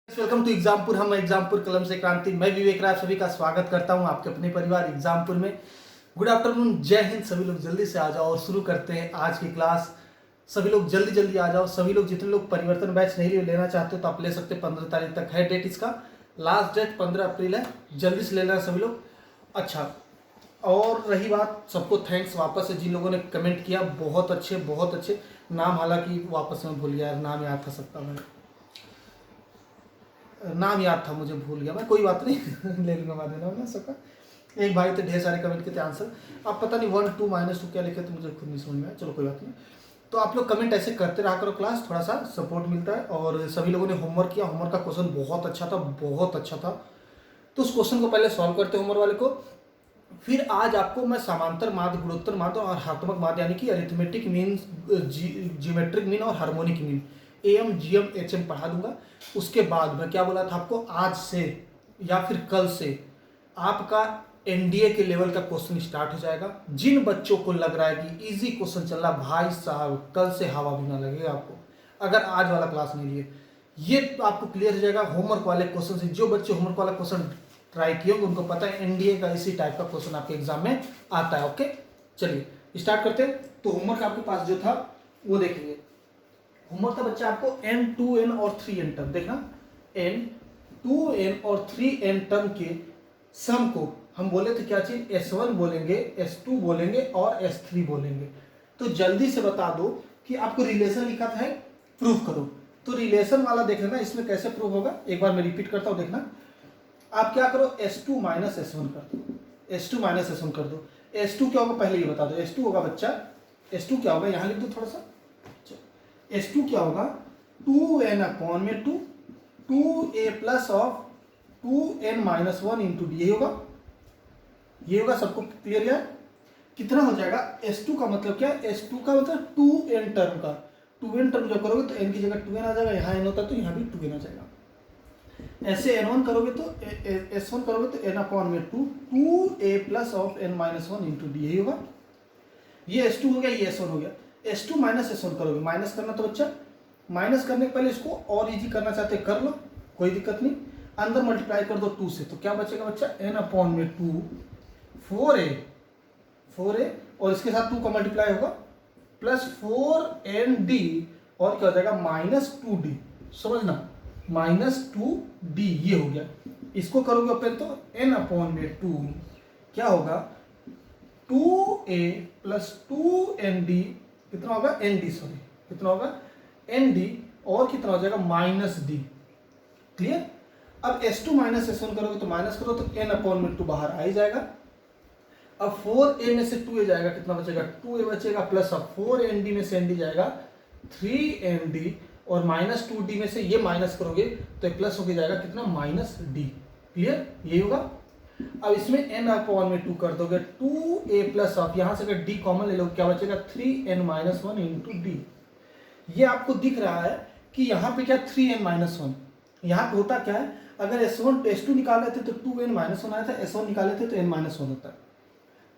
Welcome to Exampur. हम एग्जामपुर कलम से क्रांति। मैं विवेक राय सभी का स्वागत करता हूं आपके अपने परिवार एग्जामपुर में। गुड आफ्टरनून, जय हिंद। सभी लोग जल्दी से आ जाओ और शुरू करते हैं आज की क्लास। सभी लोग जल्दी जल्दी आ जाओ। सभी लोग जितने लोग परिवर्तन बैच नहीं लेना चाहते हो तो आप ले सकते हैं। 15 तारीख तक है डेट इसका। लास्ट डेट 15 अप्रैल है। जल्दी से ले लेना सभी लोग। अच्छा, और रही बात, सबको थैंक्स वापस से जिन लोगों ने कमेंट किया, बहुत अच्छे बहुत अच्छे। नाम हालांकि वापस में भूल गया यार, नाम याद था सबका। मैं नाम याद था, मुझे भूल गया मैं, कोई बात नहीं ले लूँगा बाद में ना सबका। एक भाई थे, ढेर सारे कमेंट के थे आंसर। आप पता नहीं 1 2 -2 क्या लिखे तो मुझे खुद नहीं समझ में आया। चलो कोई बात नहीं। तो आप लोग कमेंट ऐसे करते रहा करो, क्लास थोड़ा सा सपोर्ट मिलता है। और सभी लोगों ने होमवर्क किया। होमवर्क का क्वेश्चन बहुत अच्छा था, बहुत अच्छा था। तो उस क्वेश्चन को पहले सॉल्व करते हैं होमवर्क वाले को। फिर आज आपको मैं समांतर माध्य, गुणोत्तर माध्य और हरात्मक माध्य यानी कि अरिथमेटिक मीन, जियोमेट्रिक मीन और harmonic mean, M GM HM पढ़ा दूंगा। उसके बाद मैं क्या बोला था आपको, आज से या फिर कल से आपका एनडीए के लेवल का क्वेश्चन स्टार्ट हो जाएगा। जिन बच्चों को लग रहा है कि इजी क्वेश्चन चल रहा, भाई साहब कल से हवा भी ना लगेगा आपको अगर आज वाला क्लास नहीं लिए। ये तो आपको क्लियर हो जाएगा होमवर्क वाले क्वेश्चन से। जो बच्चे होमवर्क वाला क्वेश्चन ट्राई किए होंगे उनको पता है एनडीए का इसी टाइप का क्वेश्चन आपके एग्जाम में आता है। ओके, चलिए स्टार्ट करते हैं। तो होमवर्क आपके पास जो था वो देखेंगे। होमवर्क था बच्चा आपको n 2n और 3n टर्म देखना। n 2n और 3n टर्म के सम को हम बोले थे क्या चीज, s1 बोलेंगे, s2 बोलेंगे और s3 बोलेंगे। तो जल्दी से बता दो कि आपको रिलेशन लिखा था है, प्रूफ करो। तो रिलेशन वाला देख लेना, इसमें कैसे प्रूफ होगा एक बार मैं रिपीट करता हूं, देखना। आप क्या करो, s2 माइनस s1 कर दो। s2 माइनस s1 कर दो। s2 क्या होगा पहले ये बता दो। s2 होगा बच्चा, s2 क्या होगा, यहां लिख दो थोड़ा सा। s2 क्या होगा, 2n अपॉन में 2, 2a plus of 2n minus 1 into D. ये होगा, ये होगा। सबको क्लियर यार? कितना हो जाएगा, s2 का मतलब क्या है, s2 का मतलब 2n टर्म का। 2n टर्म जब करोगे तो n की जगह 2n आ जाएगा। यहाँ n होता है तो यहाँ भी 2n आ जाएगा। ऐसे n1 करोगे तो s1 करोगे तो n अपॉन में 2, 2a plus of n minus 1 into D. यही होगा। ये s2 हो गया, ये s1 हो गया। s2 माइनस s1 करोगे, माइनस करना तो बच्चा, माइनस करने के पहले इसको और इजी करना चाहते कर लो, कोई दिक्कत नहीं। अंदर मल्टीप्लाई कर दो 2 से, तो क्या बचेगा बच्चा, n अपॉन में 2 4a और इसके साथ 2 का मल्टीप्लाई होगा प्लस 4nd और क्या हो जाएगा माइनस 2d। समझना, माइनस 2d ये हो गया। इसको करोगे ओपन तो n अपॉन में 2 क्या होगा, 2a प्लस 2nd कितना होगा, nd सॉरी कितना होगा nd और कितना हो जाएगा माइनस d। क्लियर? अब s2 माइनस s1 करोगे तो माइनस करो तो n अपॉन में 2 बाहर आ ही जाएगा। अब 4a में से 2a जाएगा, कितना बचेगा 2a बचेगा, प्लस अब 4nd में से nd जाएगा 3nd और माइनस 2d में से ये माइनस करोगे तो प्लस होके जाएगा कितना माइनस d। क्लियर? यही होगा। अब इसमें n अपॉन में 2 कर दोगे, 2a प्लस ऑफ यहां से अगर d कॉमन ले लो क्या बचेगा 3n माइनस 1 इंटू डी। ये आपको दिख रहा है कि यहाँ पे क्या 3n माइनस 1, यहाँ पे होता क्या है, अगर s1 s2 निकाले थे तो 2n माइनस 1 आया था, s1 निकाले थे तो n माइनस 1 होता है।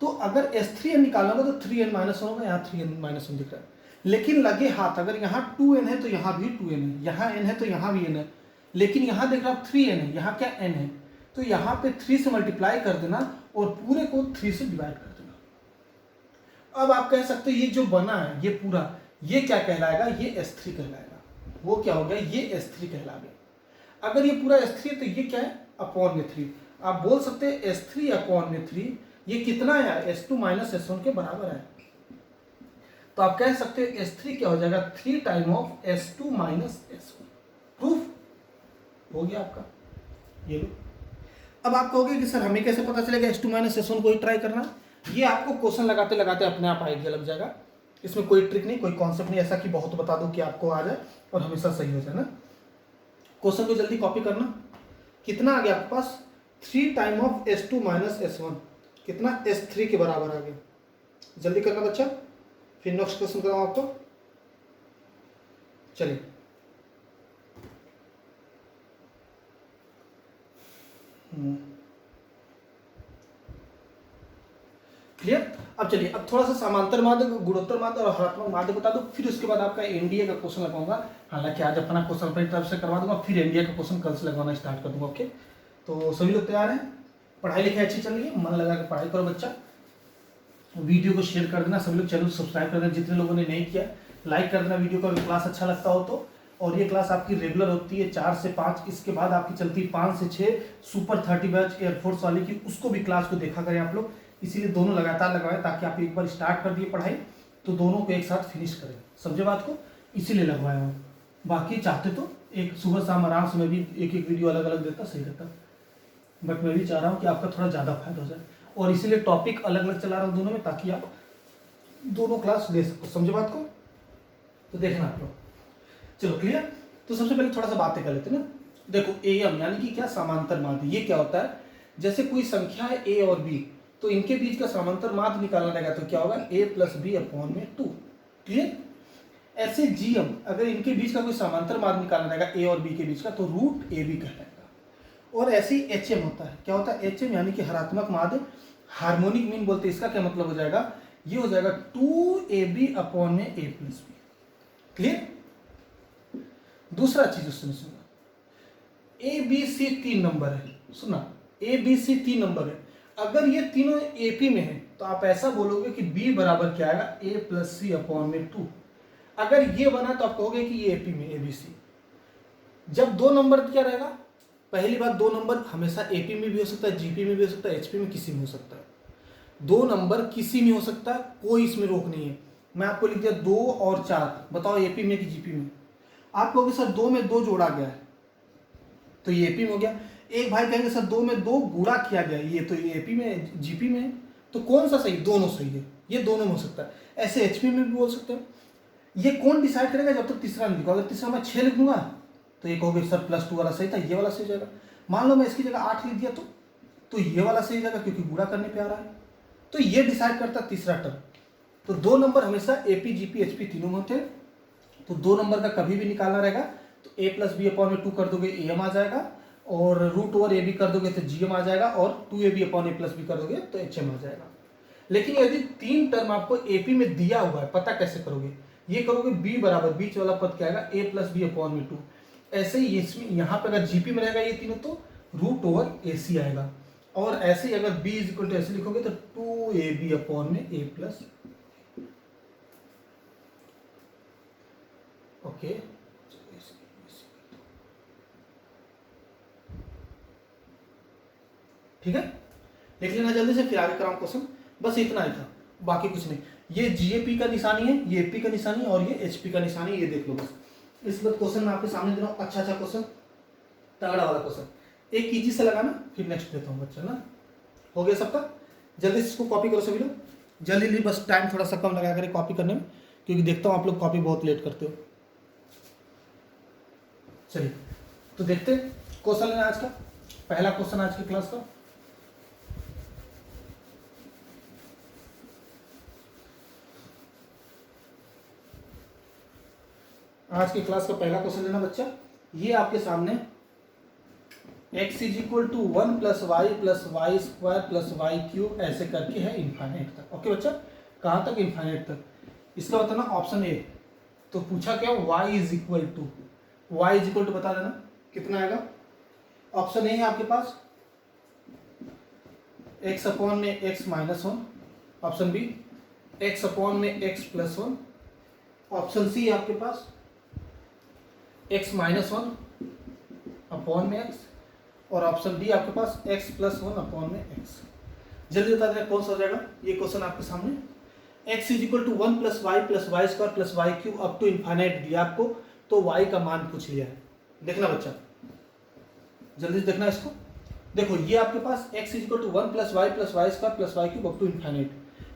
तो अगर s3n निकालना होगा तो 3n माइनस 1 होगा, यहाँ 3n माइनस 1 दिख रहा है। लेकिन लगे हाथ, अगर यहाँ 2n है तो यहाँ भी 2n है, यहाँ n है तो यहाँ भी n है, लेकिन यहाँ देख रहा 3n है, यहाँ क्या n है, तो यहाँ पे 3 से मल्टीप्लाई कर देना और पूरे को 3 से डिवाइड कर देना। अब आप कह सकते हैं ये जो बना है ये पूरा, ये क्या कहलाएगा, ये s3 कहलाएगा। वो क्या हो गया, ये s3 कहला गया। अगर ये पूरा s3 है तो ये क्या है अपॉन में 3। आप बोल सकते हैं s3 अपॉन में 3 ये कितना है, s2 माइनस s1 के बराबर है। तो आप कह सकते हैं s3 क्या हो जाएगा 3 time of s2 minus s1। Proof हो गया आपका। ये लो। अब आप कहोगे कि सर हमें कैसे पता चलेगा s2 माइनस s1 को ही ट्राई करना। ये आपको क्वेश्चन लगाते लगाते अपने आप आइडिया लग जाएगा। इसमें कोई ट्रिक नहीं, कोई कॉन्सेप्ट नहीं ऐसा कि बहुत बता दो कि आपको आ जाए और हमेशा सही हो जाए ना। क्वेश्चन को जल्दी कॉपी करना। कितना आ गया आपके पास, 3 time of s2 minus s1 कितना s3 के बराबर आ गया। जल्दी करना बच्चा, फिर नेक्स्ट क्वेश्चन कराऊं आपको। चलिए क्लियर? अब चलिए, अब थोड़ा सा समांतर माध्य, गुणोत्तर माध्य और हरात्मक माध्य बता दो, फिर उसके बाद आपका एनडीए का क्वेश्चन लगाऊंगा। हालांकि आज अपना क्वेश्चन अपनी तरफ से करवा दूंगा, फिर एनडीए का क्वेश्चन कल से लगवाना स्टार्ट कर दूंगा। ओके, तो सभी लोग तैयार हैं? पढ़ाई लिखाई अच्छी चल रही है? मन लगा के पढ़ाई करो बच्चा। वीडियो को शेयर कर देना, सभी लोग चैनल को सब्सक्राइब कर देना, जितने लोगों ने नहीं किया लाइक कर देना वीडियो का, अगर क्लास अच्छा लगता हो तो। और ये क्लास आपकी रेगुलर होती है 4 से 5, इसके बाद आपकी चलती है 5 से 6 सुपर 30 बैच एयरफोर्स वाली की, उसको भी क्लास को देखा करें आप लोग। इसीलिए दोनों लगातार लगवाएं, ताकि आप एक बार स्टार्ट कर दिए पढ़ाई तो दोनों को एक साथ फिनिश करें। समझे बात को? इसीलिए लगवाया हूँ। बाकी चाहते तो एक सुबह शाम आराम से मैं भी एक एक वीडियो अलग अलग देता, सही रहता, बट मैं भी चाह रहा हूँ कि आपका थोड़ा ज़्यादा फायदा हो जाए, और इसीलिए टॉपिक अलग अलग चला रहा हूँ दोनों में, ताकि आप दोनों क्लास ले सको। समझे बात को? तो देखना आप लोग। चलो क्लियर? तो सबसे पहले थोड़ा सा बातें कर लेते हैं ना। देखो एम यानी कि क्या, समांतर माध्य। ये क्या होता है? जैसे कोई संख्या है ए और बी, तो इनके बीच का समांतर माध्य निकालना रहेगा, तो क्या होगा? a प्लस बी अपॉन में 2। क्लियर? ऐसे जीएम, अगर इनके बीच का कोई समांतर माध्य निकालना रहेगा ए और बी के बीच का, तो रूट ए बी कहलाएगा। और ऐसे ही एच एम होता है। क्या होता है? एच एम यानी कि हरात्मक माध्य, हार्मोनिक मीन बोलते हैं। इसका क्या मतलब हो जाएगा? ये हो जाएगा 2ab अपॉन में a प्लस बी। क्लियर? दूसरा चीज उसमें सुना, ए बी सी 3 नंबर है। सुना, ए बी सी 3 नंबर है। अगर ये तीनों एपी में है, तो आप ऐसा बोलोगे कि बी बराबर क्या आएगा? ए प्लस सी अपॉन में 2। अगर ये बना तो आप कहोगे कि ये एपी में ए बी सी। जब 2 नंबर क्या रहेगा? पहली बात, 2 नंबर हमेशा एपी में भी हो सकता है, जीपी में भी हो सकता है, एचपी में, किसी में हो सकता है। 2 नंबर किसी में हो सकता है, कोई इसमें रोक नहीं है। मैं आपको लिख दिया 2 और 4, बताओ एपी में कि जीपी में? आप कहोगे सर 2 में 2 जोड़ा गया है, तो ये एपी में हो गया। एक भाई कहेंगे सर 2 में 2 गुणा किया गया, ये तो ये एपी में, जीपी में है। तो कौन सा सही? दोनों सही है, ये दोनों में हो सकता है। ऐसे एचपी में भी बोल सकते हैं। ये कौन डिसाइड करेगा? जब तक तीसरा नहीं लिखा। अगर तीसरा मैं 6 लिख दूंगा तो ये कहोगे सर +2 वाला सही था, ये वाला सही जाएगा। मान लो मैं इसकी जगह 8 लिख दिया, तो ये वाला सही जाएगा, क्योंकि गुणा करने पे आ रहा है। तो ये डिसाइड करता है तीसरा टर्म। तो 2 नंबर हमेशा एपी जीपी एचपी तीनों में होते हैं। तो 2 नंबर का कभी भी निकालना रहेगा तो a प्लस बी अपॉन में 2 कर दोगे, am आ जाएगा। और रूट ओवर ए बी कर दोगे तो gm आ जाएगा। और 2ab अपॉन ए प्लस बी कर दोगे तो hm आ जाएगा। लेकिन यदि 3 टर्म आपको एपी में दिया हुआ है, पता कैसे करोगे? ये करोगे b बराबर, बीच वाला पद क्या आएगा? a प्लस बी अपॉन में 2। ऐसे ही इसमें यहाँ पे अगर जीपी में रहेगा ये तीनों, तो रूट ओवर ए सी आएगा। और ऐसे ही अगर b इज इक्वल टू ऐसे लिखोगे तो 2ab अपॉन में a प्लस। ओके, ठीक है, लिख लेना जल्दी से, फिर आगे कराऊं क्वेश्चन। बस इतना ही था, बाकी कुछ नहीं। ये जीएपी का निशानी है, ये एपी का निशानी और ये एचपी का निशानी, ये देख लो बस। इस बार क्वेश्चन मैं आपके सामने दे रहा हूँ, अच्छा क्वेश्चन, तगड़ा वाला क्वेश्चन। एक इजी से लगाना, फिर नेक्स्ट देता हूँ बच्चा ना। हो गया सबका? जल्दी से इसको कॉपी करो सभी लोग, जल्दी जल्दी, बस टाइम थोड़ा सा कम लगा करें कॉपी करने में, क्योंकि देखता हूँ आप लोग कॉपी बहुत लेट करते हो। चलिए तो देखते क्वेश्चन लेना आज का, पहला क्वेश्चन आज की क्लास का। आज की क्लास का पहला क्वेश्चन लेना बच्चा। ये आपके सामने x is equal to 1 plus y plus y square plus y cube ऐसे करके है इन्फाइनाइट तक। ओके बच्चा, कहाँ तक? इन्फाइनाइट तक। इसका बताना ऑप्शन ए। तो पूछा क्या? y is equal to, y is equal to बता देना कितना आएगा। ऑप्शन ए है आपके पास x अपॉन में x minus 1, option B x upon में x प्लस 1, ऑप्शन सी है आपके पास x माइनस 1 अपॉन में x, और ऑप्शन डी आपके पास x प्लस 1 अपॉन में x। जल्दी बता देना कौन सा हो जाएगा। ये क्वेश्चन आपके सामने x is equal to 1 plus y square plus y cube up to infinite दिया आपको, तो y का मान पूछ लिया है। देखना बच्चा, जल्दी से देखना इसको। देखो ये आपके पास x is equal to 1 plus y square plus y cube up to infinite,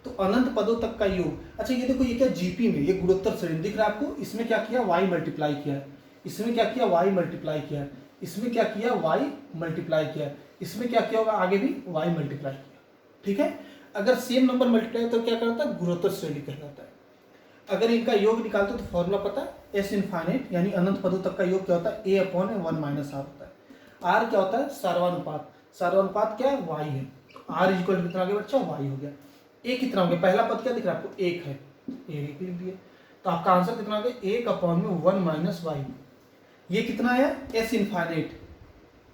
तो अनंत पदों तक का योग। अच्छा ये देखो, ये क्या जीपी में, ये गुणोत्तर श्रेणी दिख रहा है आपको। इसमें क्या किया? y मल्टीप्लाई किया है। इसमें क्या किया? y मल्टीप्लाई किया है। इसमें क्या किया? y मल्टीप्लाई किया है। इसमें क्या किया होगा? आगे भी y मल्टीप्लाई किया। ठीक है, अगर सेम नंबर मल्टीप्लाई तो क्या कहलाता है? गुणोत्तर श्रेणी कहलाता है। अगर इनका योग निकालते हो तो फॉर्मूला पता है, एस इनफाइनाइट यानी अनंत पदों तक का योग क्या होता है? ए अपॉन 1 माइनस आर होता है। आर क्या होता है? सार्वनुपात। सार्वनुपात क्या है? y है। आर इज इक्वल टू कितना आ गया बच्चा? y हो गया। ए कितना हो गया, पहला पद क्या दिख रहा है आपको, एक है, एक लिख दिए, तो आपका आंसर कितना हो गया, 1/1 माइनस वाई। ये कितना आया, एस इनफाइनाइट,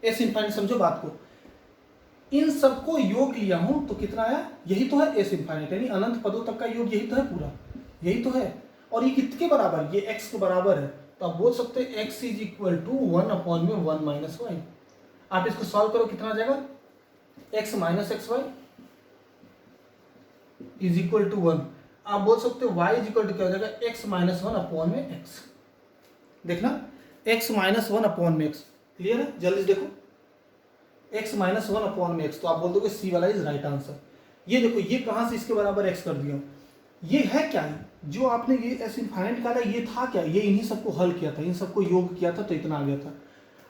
एस इनफाइनाइट, समझो बात को, इन सबको योग लिया हूं तो कितना आया, यही तो है एस इनफाइनाइट, यानी अनंत पदों तक का योग यही तो है पूरा, यही तो है। और ये कितने बराबर, ये x के बराबर है, तो आप बोल सकते हैं x is equal to 1/1 minus y. आप इसको सॉल्व करो, कितना आ जाएगा, x minus x y is equal to 1। आप बोल सकते हो y इज इक्वल टू क्या हो जाएगा, x माइनस 1/x। देखना x माइनस 1/x, क्लियर है, जल्दी से देखो, x माइनस 1/x, तो आप बोल दोगे सी वाला इज राइट आंसर। ये देखो, ये कहां से इसके बराबर x कर दिया, ये है क्या है जो आपने ये एस इनफाइनाइट निकाला, ये था क्या, ये इन्हीं सबको हल किया था, इन सबको योग किया था तो इतना आ गया था।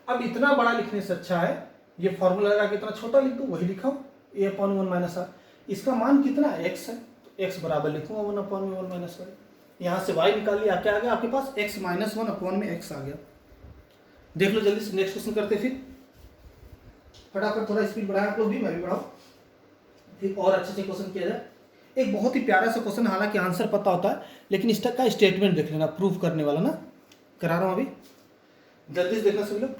अब इतना बड़ा लिखने से अच्छा है ये फॉर्मूला लगा के इतना छोटा लिख दो, वही लिखा a/1 माइनस r, इसका मान कितना है, x है, तो x बराबर लिखूंगा 1/1 माइनस वाई। यहाँ से y निकाल लिया, क्या आ गया आपके पास, x माइनस 1/x आ गया। देख लो जल्दी से, नेक्स्ट क्वेश्चन करते फिर, फटाफट थोड़ा स्पीड बढ़ाया आप लोग भी, मैं भी बढ़ाऊं, फिर और अच्छे से क्वेश्चन किया जाए। एक बहुत ही प्यारा सा क्वेश्चन, हालांकि आंसर पता होता है, लेकिन इसका का स्टेटमेंट देख लेना, प्रूव करने वाला ना, करा रहा हूं अभी, जल्दी से देखना सभी लोग,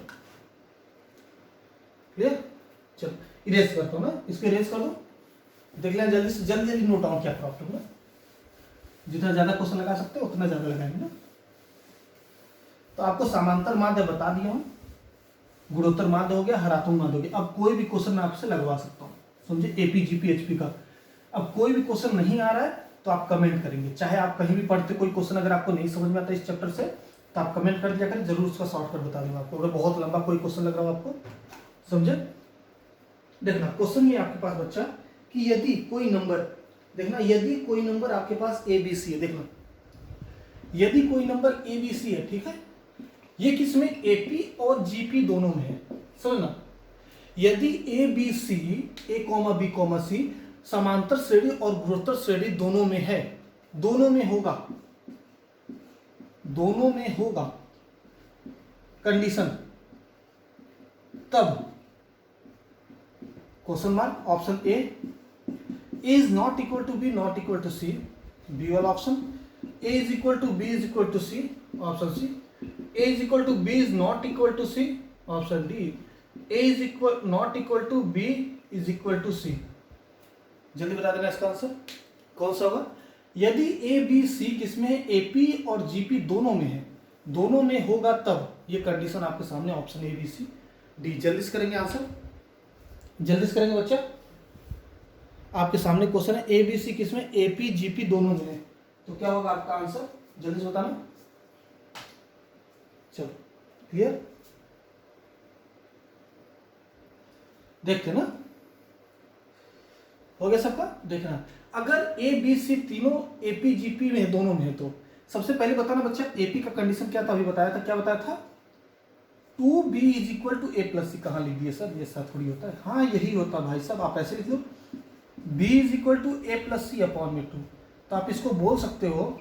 क्लियर। चलो इरेज करता हूं ना, इसको इरेज कर दो, देख लेना जल्दी से, जल्दी जल्दी नोट डाउन क्या प्रॉब्लम है, जितना ज्यादा क्वेश्चन लगा सकते हो उतना ज्यादा लगाएंगे ना। तो आपको समांतर माध्य बता दिया हूं, गुणोत्तर माध्य हो गया, हरात्मक माध्य हो गया। अब कोई भी क्वेश्चन मैं आपसे लगवा सकता हूँ, समझे, एपी जीपी एचपी का। अब कोई भी क्वेश्चन नहीं आ रहा है तो आप कमेंट करेंगे, चाहे आप कहीं भी पढ़ते, कोई क्वेश्चन अगर आपको नहीं समझ में आता इस चैप्टर से तो आप कमेंट कर दिया करें, जरूर उसका शॉर्टकट बता दूंगा आपको, अगर बहुत लंबा कोई क्वेश्चन लग रहा हो आपको, समझे। देखना क्वेश्चन में आपके पास बच्चा कि यदि कोई नंबर, देखना यदि कोई नंबर आपके पास ABC है, देखना यदि कोई नंबर ABC है, ठीक है, ये किसमें, AP और GP दोनों में है, समझना। यदि ABC A, B, C समांतर श्रेणी और गुणोत्तर श्रेणी दोनों में है, दोनों में होगा, दोनों में होगा कंडीशन, तब question mark option A is not equal to B not equal to C, B वाला option, A is equal to B is equal to C, option C, A is equal to B is not equal to C, option D, A is equal not equal to B is equal to C. जल्दी बता देना इसका answer कौन सा होगा। यदि ए B सी किसमें है, एपी और जीपी दोनों में है, दोनों में होगा तब, ये कंडीशन आपके सामने option A B C D. जल्दी से करेंगे आंसर, जल्दी से करेंगे बच्चा, आपके सामने क्वेश्चन है ए बी सी किसमें, एपी जीपी दोनों में है, तो क्या होगा आपका आंसर, जल्दी से बताना। चलो क्लियर, देखते ना, हो गया सबका। देखना अगर ए बी सी तीनों एपी जीपी में दोनों में है, तो सबसे पहले बताना बच्चा एपी का कंडीशन क्या था, अभी बताया था, क्या बताया था, 2b is equal to A plus C. कहाँ लिख दिए सर, ये सब थोड़ी होता है, हाँ यही होता है भाई साहब, आप ऐसे लिख लो, b is equal to A plus C upon में 2, तो आप इसको बोल सकते हो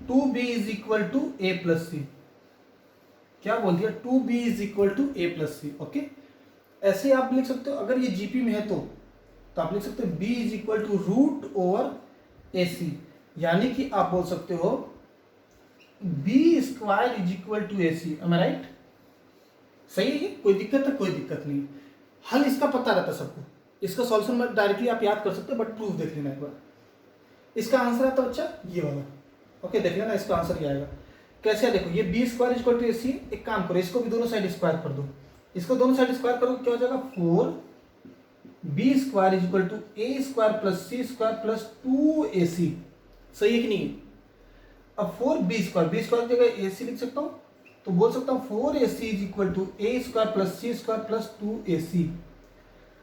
2b is equal to A plus C. क्या बोल दिया, 2b is equal to A plus C, okay. ऐसे आप लिख सकते हो, अगर ये जीपी में है तो आप लिख सकते हो b is equal to root over A C, यानी कि आप बोल सकते हो b square is equal to A C, am I right, सही है ये, कोई दिक्कत है, कोई दिक्कत नहीं, हल इसका पता रहता है सबको, इसका सॉल्यूशन में डायरेक्टली आप याद कर सकते हो, बट प्रूफ देख लेना एक बार। इसका आंसर आता बच्चा ये वाला, ओके, देख लेना इसका आंसर ये आएगा, कैसे, देखो ये b square is equal to A C, एक काम करो इसको भी दोनों साइड स्क्वायर कर दो, इसको दोनों साइड स्क्वायर करो, क्या हो जाएगा 4b square is equal to A square plus C square plus 2ac, सही है कि नहीं। अब 4b स्क्वायर, b स्क्वायर की जगह ac लिख सकता हूं, तो बोल सकता हूं 4ac is equal to A square plus C square plus 2ac।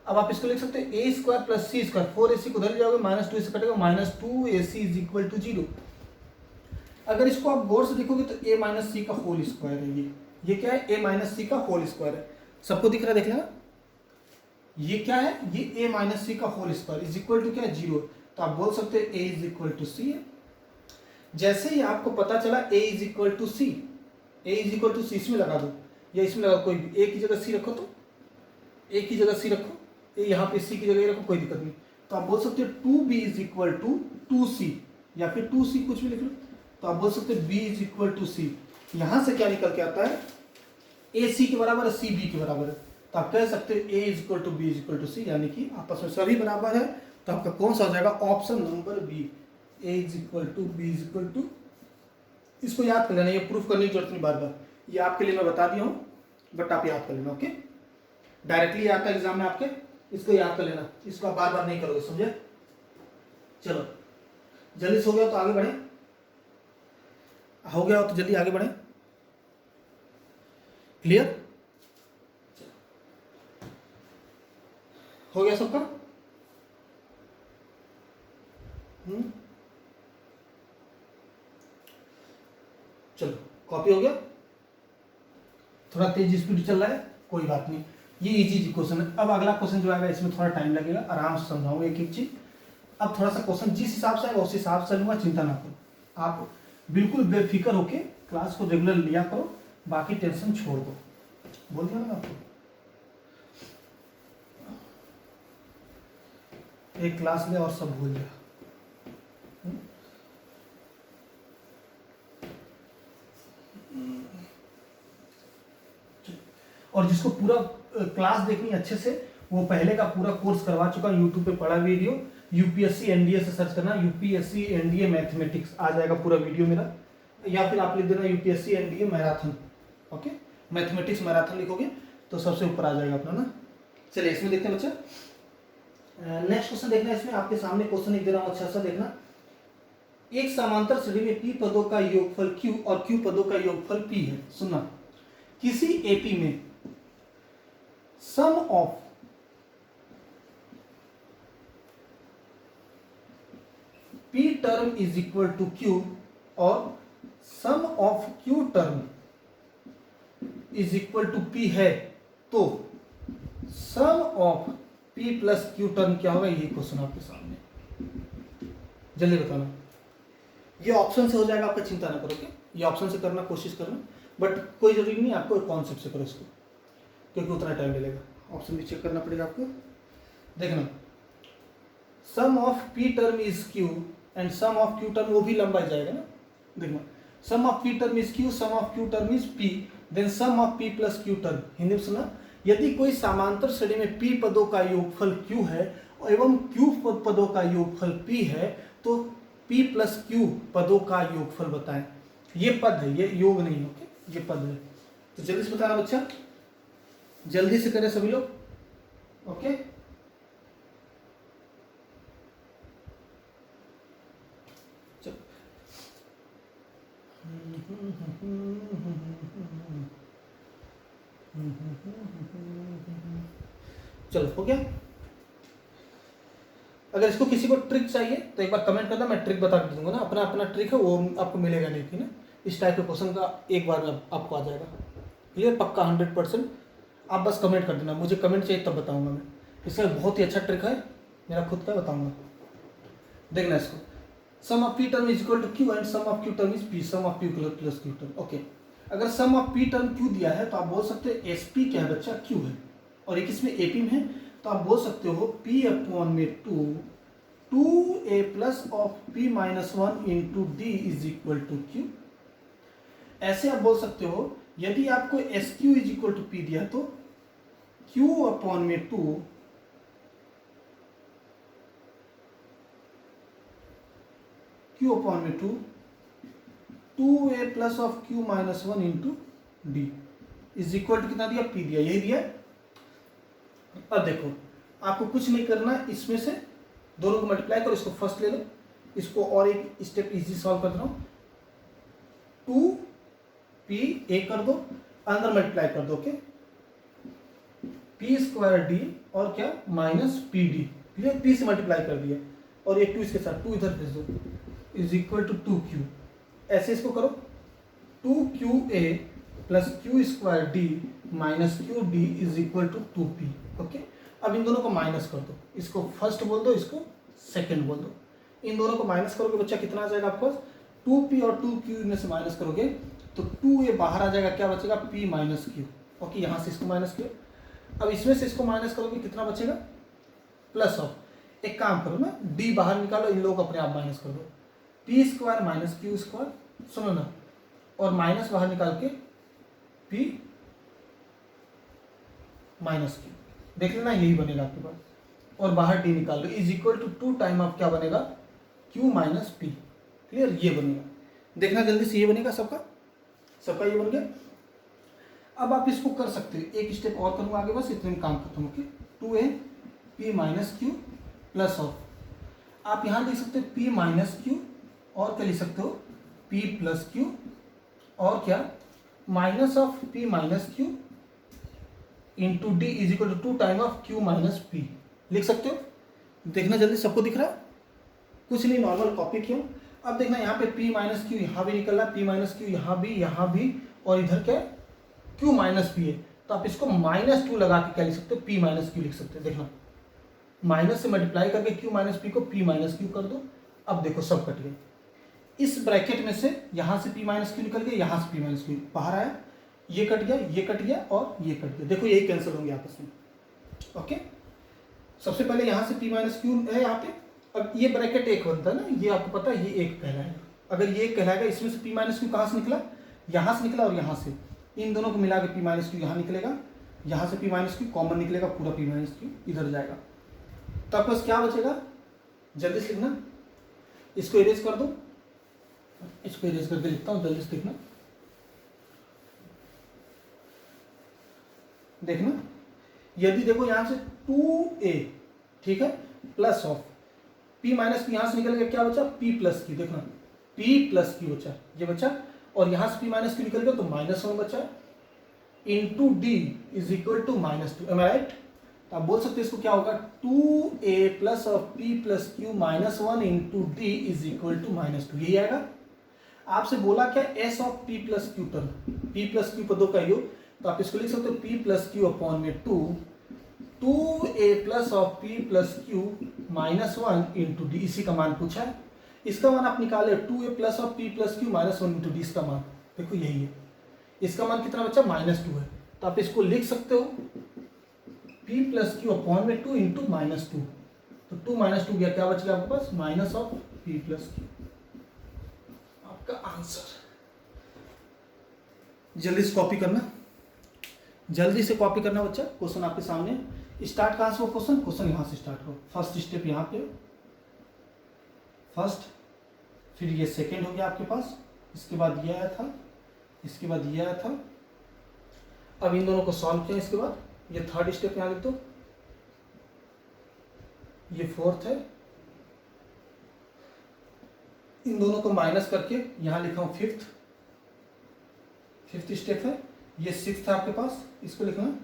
अब आप इसको लिख सकते हैं A square plus C square, 4ac को उधर जाओगे माइनस 2 से कटेगा, minus 2ac is equal to 0। अगर इसको आप गौर से देखोगे तो a माइनस सी का होल स्क्वायर है, ये क्या है, a माइनस सी का होल स्क्वायर है, सबको दिख रहा है, देख लेना, ये क्या है, ये a माइनस सी का whole square is equal to क्या है 0, तो आप बोल सकते हैं a is equal to C है। जैसे ही आपको पता चला a is equal to C, a is equal to C इसमें लगा दो या इसमें लगा, कोई भी a की जगह c रखो, तो a की जगह c रखो, यहाँ पे c की जगह रखो, कोई दिक्कत नहीं, तो आप बोल सकते हो 2b is equal to 2c, या फिर 2c कुछ भी लिख लो। तो आप बोल सकते हो b is equal to c। यहां से क्या निकल के आता है, a c के बराबर है, c b के बराबर है। तो आप कह सकते हो a is equal to b is equal to c, यानी कि आपस में सभी बराबर है। तो आपका कौन सा हो जाएगा, option number B, a is equal to b is equal to. इसको याद कर लेना, ये प्रूफ करने की जरूरत नहीं बार बार, ये आपके लिए मैं बता दिया हूँ, बट आप याद कर लेना। ओके, डायरेक्टली आता है एग्जाम में आपके, इसको याद कर लेना, इसको आप बार बार नहीं करोगे, समझे। चलो जल्दी से हो गया तो आगे बढ़े, हो गया हो तो जल्दी आगे बढ़े। क्लियर हो गया सबका? चलो कॉपी हो गया, थोड़ा तेज स्पीड चल रहा है, कोई बात नहीं, ये इजी क्वेश्चन है। अब अगला क्वेश्चन जो आएगा इसमें थोड़ा टाइम लगेगा, आराम से समझाऊंगा एक एक चीज। अब थोड़ा सा क्वेश्चन जिस हिसाब से आएगा उस हिसाब से लूंगा, चिंता ना करो, आप बिल्कुल बेफिक्र होके क्लास को रेगुलर लिया करो, बाकी टेंशन छोड़ दो। बोल दिया ना आपको, एक क्लास ले और सब भूल जा। और जिसको पूरा क्लास देखनी अच्छे से, वो पहले का पूरा कोर्स करवा चुका, यूट्यूब पे पड़ा वीडियो, यूपीएससी एनडीए से सर्च करना, यूपीएससी एनडीए मैथमेटिक्स आ जाएगा पूरा वीडियो मेरा, या फिर आप लिख देना UPSC NDA marathon. Okay, mathematics marathon लिखोगे तो सबसे ऊपर आ जाएगा अपना ना। चलिए इसमें देखते हैं बच्चा, नेक्स्ट क्वेश्चन देखना है। इसमें आपके सामने क्वेश्चन लिख दे रहा हूँ, अच्छा सा देखना। एक समांतर श्रेणी में p पदों का योगफल q और q पदों का योगफल p है। सुनना, किसी एपी में sum of p term is equal to q और sum of q term is equal to p है, तो sum of p plus q term क्या होगा, ये क्वेश्चन आपके सामने, जल्दी बताना। ये ऑप्शन से हो जाएगा आपका, चिंता ना करो, ये ऑप्शन से करना कोशिश करना, बट कोई जरूरी नहीं आपको कॉन्सेप्ट से करो इसको, क्योंकि उतना टाइम लगेगा, ऑप्शन भी चेक करना पड़ेगा आपको। देखना, sum of p term is q and sum of q term, वो भी लंबा जाएगा ना। देखना, sum of p term is q, sum of q term is p, then sum of p plus q term. Hindi में सुना, यदि कोई समांतर श्रेणी में p पदों का योगफल q है एवं q पदों का योगफल p है, तो p प्लस q पदों का योगफल बताएं। ये पद है, ये योग नहीं, ओके, ये पद है। तो जल्दी से बताना बच्चा, जल्दी से करें सभी लोग, ओके। चलो हो गया। अगर इसको किसी को ट्रिक चाहिए तो एक बार कमेंट करना, मैं ट्रिक बता दूंगा ना, अपना अपना ट्रिक है, वो आपको मिलेगा नहीं, ठीक है ना। इस टाइप के क्वेश्चन का एक बार में आपको आ जाएगा, क्लियर, पक्का 100%। आप बस कमेंट कर देना, मुझे कमेंट चाहिए तब बताऊंगा मैं। इसका बहुत ही अच्छा ट्रिक है मेरा खुद का, बताऊंगा। देखना इसको, sum of p term is equal to q and sum of q term is p, sum of p plus q term. Okay, अगर sum of p term q दिया है तो आप बोल सकते हो sp क्या है बच्चा, q है, और एक इसमें ap में है, तो आप बोल सकते हो p अपॉन में 2a plus of p minus 1 into d is equal to q। ऐसे आप बोल सकते हो, यदि आपको sq is equal to p दिया तो q अपॉन में 2 q अपॉन में 2a plus of q minus 1 into D is equal to कितना दिया, p दिया, यही दिया। अब देखो, आपको कुछ नहीं करना, इसमें से दोनों को मल्टीप्लाई करो, इसको फर्स्ट ले लो, इसको और एक स्टेप इजी सॉल्व कर रहा हूं, 2p a कर दो, अंदर मल्टीप्लाई कर दो, ओके, p स्क्वायर डी और क्या minus P D, clear, p से मल्टीप्लाई कर दिया और एक 2 इसके साथ, 2 इधर भेज दो, इज इक्वल टू 2q। ऐसे इसको करो, 2qa plus q square d minus q d is equal to 2p। Okay, अब इन दोनों को माइनस कर दो, इसको फर्स्ट बोल दो, इसको सेकंड बोल दो, इन दोनों को माइनस करोगे बच्चा कितना आ जाएगा आपको, 2p और 2q में से माइनस करोगे तो 2a बाहर आ जाएगा, क्या बचेगा, p माइनस q। ओके, यहाँ से इसको माइनस किया, अब इसमें से इसको माइनस करोगे कितना बचेगा, प्लस ऑफ एक काम करो ना, डी बाहर निकालो, इन लोगों को अपने आप माइनस कर दो, P square minus Q square, सुनो ना, और माइनस बाहर निकाल के पी माइनस क्यू, देख लेना यही बनेगा आपके पास, और बाहर डी निकाल लो, is equal to 2 time of क्या बनेगा, क्यू माइनस पी। क्लियर, ये बनेगा, देखना जल्दी से, ये बनेगा सबका, सबका ये बन गया। अब आप इसको कर सकते हो, एक स्टेप और करूँगा आगे, बस इतने में काम खत्म। Okay, 2a p minus Q plus of, आप यहाँ लिख सकते हो p माइनस क्यू, और क्या लिख सकते हो p प्लस क्यू, और क्या minus of p minus q into D is equal to 2 time of q minus p, लिख सकते हो। देखना जल्दी, सबको दिख रहा है, कुछ नहीं, नॉर्मल कॉपी क्यों। अब देखना यहाँ पे p माइनस क्यू यहाँ भी निकल रहा है, p माइनस क्यू यहाँ भी, और इधर क्या है q माइनस पी है, तो आप इसको -2 लगा के क्या लिख सकते हो, p माइनस क्यू लिख सकते हो। देखना माइनस से मल्टीप्लाई करके q माइनस पी को p माइनस क्यू कर दो। अब देखो सब कट गए, इस ब्रैकेट में से यहाँ से p माइनस क्यू निकल गया, यहाँ से p माइनस क्यू बाहर आया, ये कट गया, ये कट गया, और ये कट गया, देखो यही कैंसिल होंगे आपस में। ओके, सबसे पहले यहाँ से p माइनस क्यू है यहाँ पे, अब ये ब्रैकेट एक बनता है ना, ये आपको पता है, ये एक कहलाएगा। अगर ये एक कहलाएगा, इसमें से p माइनस क्यू कहाँ से निकला, यहाँ से निकला, और यहाँ से, इन दोनों को मिला के p माइनस क्यू यहाँ निकलेगा, यहाँ से p माइनस क्यू कॉमन निकलेगा, पूरा p माइनस क्यू इधर जाएगा, तो आपके पास क्या बचेगा, जल्दी से लिखना, इसको इरेज कर दो, इसको इरेज करके लिखता हूँ, जल्दी से लिखना, देखना, यदि देखो यहाँ से 2a, ठीक है, plus of p minus Q, यहाँ से निकल गया, क्या बचा p प्लस क्यू, देखना p प्लस क्यू बचा, ये बचा, और यहाँ से p माइनस क्यू निकल गया तो -1 बचा, into D is equal to -2, am I right. तो आप बोल सकते हैं इसको क्या होगा, 2a plus of p plus q -1 into D is equal to -2, यही आएगा। आपसे बोला क्या, s of p plus q term, p plus q पदों का योग, तो आप इसको लिख सकते हो p प्लस क्यू अपॉन में 2a plus of p plus q -1 into D, इसी का मान पूछा है, इसका मान आप निकाले 2a plus of p plus q -1 into D, इसका मान देखो यही है, इसका मान कितना बच्चा -2 है, तो आप इसको लिख सकते हो p प्लस क्यू अपॉन में 2 इंटू -2, तो 2 -2 गया, क्या बच गया आपके पास, minus of p plus Q, आपका आंसर। जल्दी से कॉपी करना, जल्दी से कॉपी करना बच्चा, क्वेश्चन आपके सामने, स्टार्ट कहाँ से हो क्वेश्चन, क्वेश्चन यहाँ से स्टार्ट हो, फर्स्ट स्टेप यहाँ पे फर्स्ट, फिर ये सेकेंड हो गया आपके पास, इसके बाद ये आया था, इसके बाद ये आया था, अब इन दोनों को सॉल्व किया, इसके बाद ये थर्ड स्टेप यहाँ लिख दो, ये फोर्थ है, इन दोनों को माइनस करके यहाँ लिखा हूँ फिफ्थ स्टेप है, ये सिक्स्थ है आपके पास, इसको लिखना,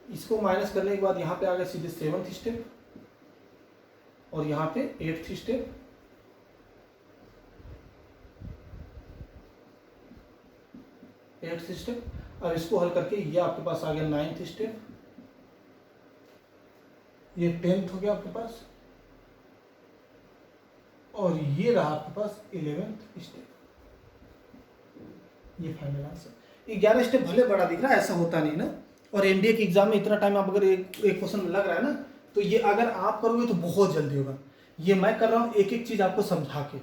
इसको माइनस करने के बाद यहाँ पे आ गया सीधे 7th स्टेप, और यहाँ पे 8th स्टेप, अब इसको हल करके ये आपके पास आ गया 9th स्टेप, ये 10th हो गया आपके पास, और ये रहा आपके पास 11th स्टेप, ये फाइनल आंसर। 11 स्टेप भले बड़ा दिख रहा है, ऐसा होता नहीं ना, और एनडीए के एग्जाम में इतना टाइम आप अगर एक क्वेश्चन में लग रहा है ना, तो ये अगर आप करोगे तो बहुत जल्दी होगा। ये मैं कर रहा हूँ एक एक चीज आपको समझा के,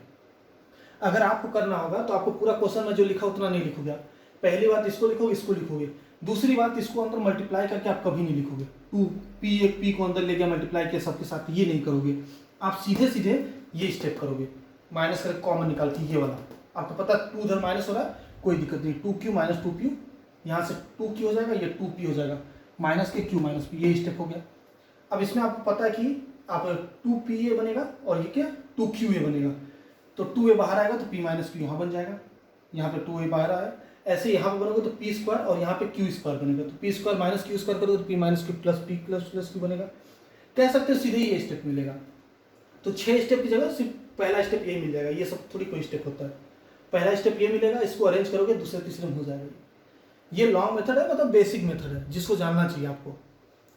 अगर आपको करना होगा तो आपको पूरा क्वेश्चन में जो लिखा उतना नहीं लिखोगे आप, पहली बात इसको लिखोगे, इसको लिखोगे, दूसरी बात इसको अंदर मल्टीप्लाई करके आप कभी नहीं लिखोगे, 2p एक p को अंदर ले गया मल्टीप्लाई किया सबके साथ, ये नहीं करोगे आप, सीधे सीधे ये स्टेप करोगे, माइनस करके कॉमन निकालती ये वाला, आपको पता 2 उधर माइनस हो रहा है, कोई दिक्कत नहीं, 2q माइनस 2p, यहाँ से 2q हो जाएगा, ये 2p हो जाएगा, माइनस के q माइनस p, ये स्टेप हो गया। अब इसमें आपको पता है कि आप 2pa बनेगा, और ये क्या 2qa बनेगा, तो 2a बाहर आएगा तो p माइनस q यहाँ बन जाएगा, यहाँ पे 2a बाहर आया, ऐसे यहाँ पे बनोगे तो p स्क्वायर, और यहाँ पे q स्क्वायर बनेगा, तो p square minus q square करोगे तो p minus q plus p plus q बनेगा, कह सकते हो सीधे ये स्टेप मिलेगा। तो 6 स्टेप की जगह सिर्फ पहला स्टेप ये मिल जाएगा, ये सब थोड़ी कोई स्टेप होता है, पहला स्टेप ये मिलेगा, इसको अरेंज करोगे दूसरे तीसरे में हो जाएगा। ये लॉन्ग मेथड है, मतलब बेसिक मेथड है, जिसको जानना चाहिए आपको,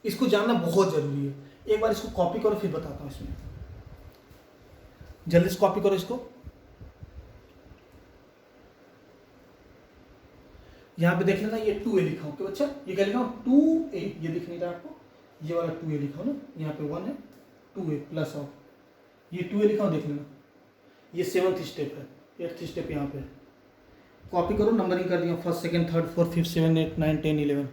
इसको जानना बहुत जरूरी है। एक बार इसको कॉपी करो, फिर बताता हूँ इसमें, जल्दी से कॉपी करो इसको, यहाँ पे देख लेना, ये 2a लिखा हूँ, क्या बच्चा, ये क्या लिखा हूँ 2a, ये दिख नहीं रहा आपको, ये वाला 2a लिखा हूँ ना, यहाँ पे 1 है, 2a प्लस ऑफ, ये 2a लिखा हो देख लेना, ये 7th स्टेप है, 8th स्टेप यहाँ पे। कॉपी करो, नंबरिंग कर दिया, first second third fourth fifth 7 8 9 10 11।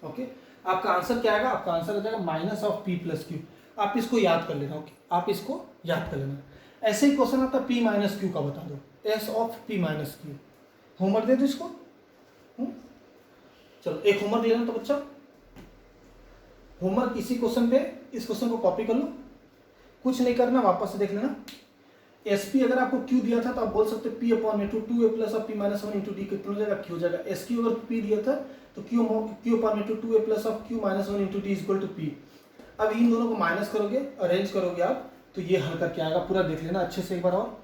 Okay, आपका आंसर क्या आएगा? आपका आंसर आ जाएगा minus of P plus Q. आप इसको याद कर लेना। ओके, आप इसको याद कर लेना। ऐसे ही क्वेश्चन आता है पी माइनस क्यू का, बता दो S of P minus Q. Homework दे दो इसको। चलो एक होमवर्क लेना तो बच्चा, होमवर्क इसी क्वेश्चन पे, इस क्वेश्चन को कॉपी कर लो, कुछ नहीं करना, वापस से देख लेना। एस पी अगर आपको क्यू दिया था तो आप बोल सकते पी अपॉन में 2a plus of P minus 1 into D कितना हो जाएगा? क्यू हो जाएगा। एस क्यू अगर पी दिया था तो क्यू अपॉन में 2a plus of q minus 1 into d equal to p. अब इन दोनों को माइनस करोगे, अरेंज करोगे आप, तो ये हल करके आएगा। पूरा देख लेना अच्छे से एक बार और।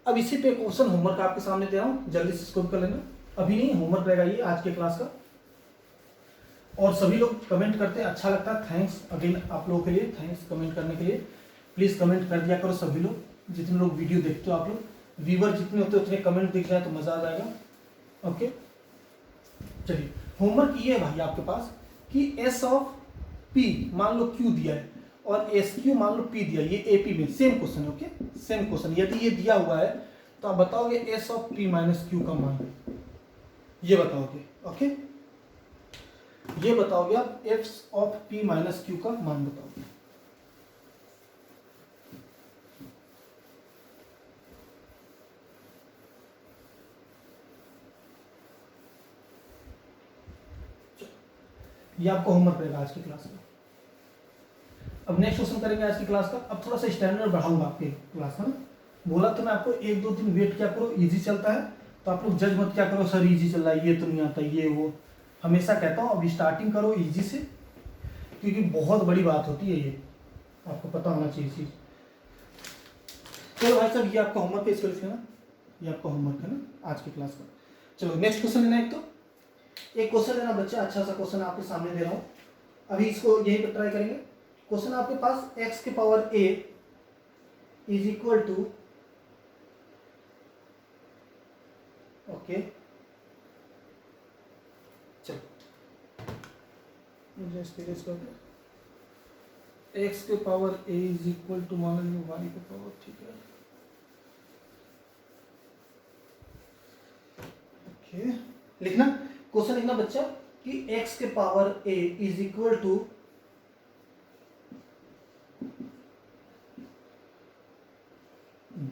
अब इसी पे क्वेश्चन होमवर्क आपके सामने दे रहा हूँ, जल्दी से इसको भी कर लेना। अभी नहीं, होमवर्क रहेगा ये आज के क्लास का। और सभी लोग कमेंट करते हैं, अच्छा लगता है, थैंक्स अगेन आप लोगों के लिए, थैंक्स कमेंट करने के लिए। प्लीज़ कमेंट कर दिया करो सभी लोग, जितने लोग वीडियो देखते हो आप लोग, व्यूवर जितने होते हैं उतने कमेंट दिख जाए तो मज़ा आ जाएगा। ओके, चलिए होमवर्क ये है भाई आपके पास कि एस ऑफ पी मान लो क्यू दिया है और एस क्यू मान लो पी दिया, ये ए पी में सेम क्वेश्चन है। ओके, सेम क्वेश्चन, यदि ये दिया हुआ है तो आप बताओगे S of P minus Q का मान, ये बताओगे। ओके, ये बताओगे आप F of P minus Q का मान बताओगे। ये आपको होमवर्क रहेगा आज की क्लास का। अब नेक्स्ट क्वेश्चन करेंगे आज की क्लास का। अब थोड़ा सा स्टैंडर्ड बढ़ाऊंगा आपके क्लास का ना, बोला तो मैं आपको 1-2 दिन वेट क्या करो, इजी चलता है तो आप लोग जज मत क्या करो सर इजी चल रहा है, ये तो नहीं आता, ये वो। हमेशा कहता हूँ अभी स्टार्टिंग करो इजी से, क्योंकि बहुत बड़ी बात होती है ये, आपको पता होना चाहिए चीज़। चलो भाई साहब, ये आपका होमवर्क है, इसको लिख लेना, ये आपका होमवर्क है ना आज की क्लास का। चलो नेक्स्ट क्वेश्चन लेना। एक क्वेश्चन लेना बच्चा, अच्छा सा क्वेश्चन आपके सामने दे रहा हूँ, अभी इसको यहीं पर ट्राई करेंगे। क्वेश्चन आपके पास x के power a is equal to, okay चलो मुझे स्टेज कर दो, x के power a is equal to मान लो y के पावर, ठीक है ओके। लिखना क्वेश्चन, लिखना बच्चा कि x के power a is equal to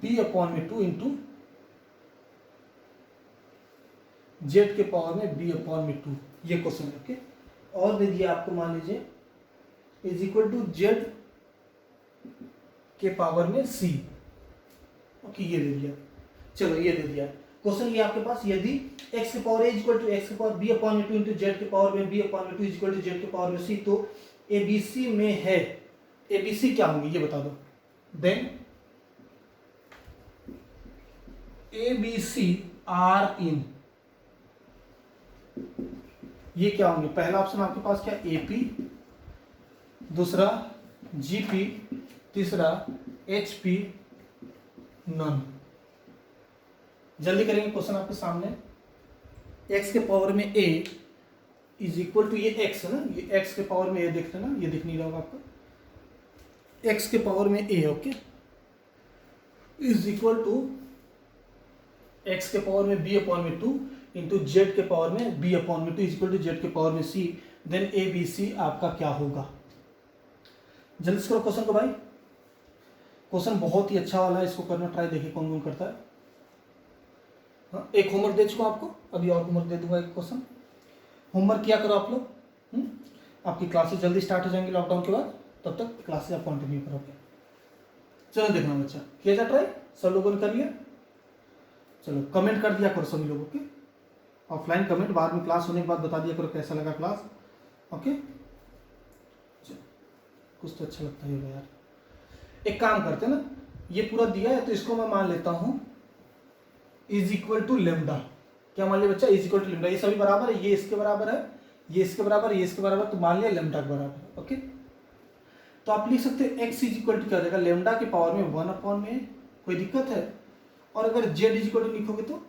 b upon में 2 इंटू जेड के पावर में b अपॉन में 2, ये क्वेश्चन है। ओके, और दे दिया आपको, मान लीजिए इज इक्वल टू जेड के पावर में c। ओके, ये दे दिया, चलो ये दे दिया क्वेश्चन। ये आपके पास यदि x के power a is equal to x के पावर b अपॉन में 2 इंटू जेड के पावर में b अपॉन में 2 इज इक्वल टू जेड के पावर में c, तो abc में है, abc क्या होंगे ये बता दो। देन ABC आर इन, ये क्या होंगे? पहला ऑप्शन आपके पास क्या, AP, दूसरा GP, तीसरा HP, नन। जल्दी करेंगे क्वेश्चन आपके सामने। x के पावर में a इज इक्वल टू, ये x है ना, ये x के पावर में a देख लेना, ये दिख नहीं रहा होगा आपको, x के पावर में a, okay, is equal to x के पावर में b अपॉन में 2 इंटू जेड के पावर में b अपॉन में 2 इज इक्वल टू जेड के पावर में c। देन ABC आपका क्या होगा? जल्दी से करो क्वेश्चन को भाई, क्वेश्चन बहुत ही अच्छा वाला है, इसको करना ट्राई, देखिए कौन कौन करता है। हाँ, एक होमवर्क दे चुका आपको, अभी और होमवर्क दे दूंगा एक क्वेश्चन। होमवर्क किया करो आप लोग। आपकी क्लासेस जल्दी स्टार्ट हो जाएंगी लॉकडाउन के बाद, तब तक क्लासेस आप कंटिन्यू करोगे। चलो देखना बच्चा, किया जा ट्राई, सब लोगों ने कर लिया। चलो कमेंट कर दिया करो सभी लोगों के, ऑफलाइन कमेंट, बाद में क्लास होने के बाद बता दिया करो कैसा लगा क्लास। ओके, चलो कुछ तो अच्छा लगता है यार। एक काम करते हैं ना, ये पूरा दिया है तो इसको मैं मान लेता हूँ इज इक्वल टू लेमडा। क्या मान लिया बच्चा? Is equal to lambda. ये सभी बराबर है, ये इसके बराबर है, ये इसके बराबर, ये इसके बराबर, तो मान लिया लेमडा के बराबर है। ओके, तो आप लिख सकते हैं एक्स इज इक्वल टू क्या हो जाएगा, लेमडा के पावर में 1 अपॉन में, कोई दिक्कत है? और अगर जेड इज इक्वल टू लिखोगे तो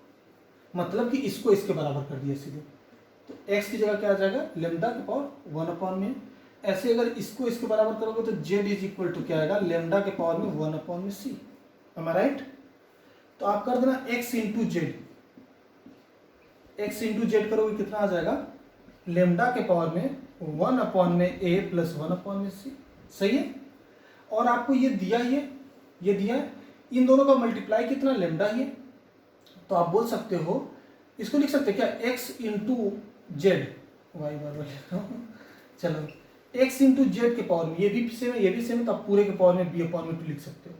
मतलब कि इसको इसके बराबर कर दिया सीधे, तो एक्स की जगह क्या आ जाएगा, लेमडा के पावर 1 अपॉन में ऐसे अगर इसको इसके बराबर करोगे तो z इज इक्वल टू क्या आएगा, लेमडा के पावर में 1 अपॉन में c, एम आई राइट। तो आप कर देना x into Z, x into Z करोगे कितना आ जाएगा, लेमडा के पावर में 1 अपॉन में a प्लस 1 अपॉन में c, सही है। और आपको ये दिया ही है, ये दिया है, इन दोनों का मल्टीप्लाई कितना, लेमडा ही है। तो आप बोल सकते हो, इसको लिख सकते हैं क्या, x इंटू जेड, वाई बराबर चलो x इंटू जेड के पावर में, ये भी सेम है, ये भी सेम है, तो आप पूरे के पावर में b अपॉन में 2 लिख सकते हो।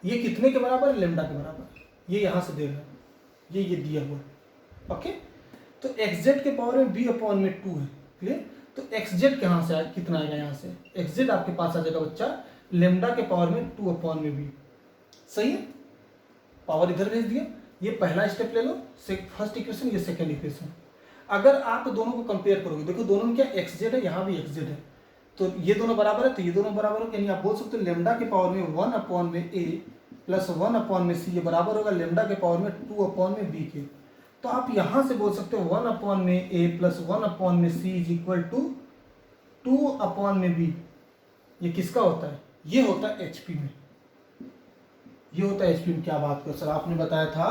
ये कितने के बराबर है, लेमडा के बराबर, ये यहाँ से दे रहा है, ये दिया हुआ है, ओके। तो xz के पावर में b अपॉन में 2 है, क्लियर। तो xz कहाँ से आया, कितना आएगा यहाँ से, xz आपके पास आ जाएगा बच्चा लेमडा के पावर में 2 अपॉन में b, सही है। पावर इधर भेज दिया, ये पहला स्टेप ले लो, फर्स्ट इक्वेशन, ये सेकंड इक्वेशन। अगर आप दोनों को कंपेयर करोगे, देखो दोनों में क्या xz है, यहाँ भी xz है, तो ये दोनों बराबर है, तो ये दोनों बराबर हो, यानी आप बोल सकते हो लेमडा के पावर में 1 अपॉन में a प्लस 1 अपॉन में c, ये बराबर होगा लेमडा के पावर में 2 अपॉन में b के। तो आप यहाँ से बोल सकते हो 1 अपॉन में a प्लस 1 अपॉन में c is equal to 2 upon में b। ये किसका होता है, ये होता है HP में, ये होता है HP में। क्या बात करो सर, आपने बताया था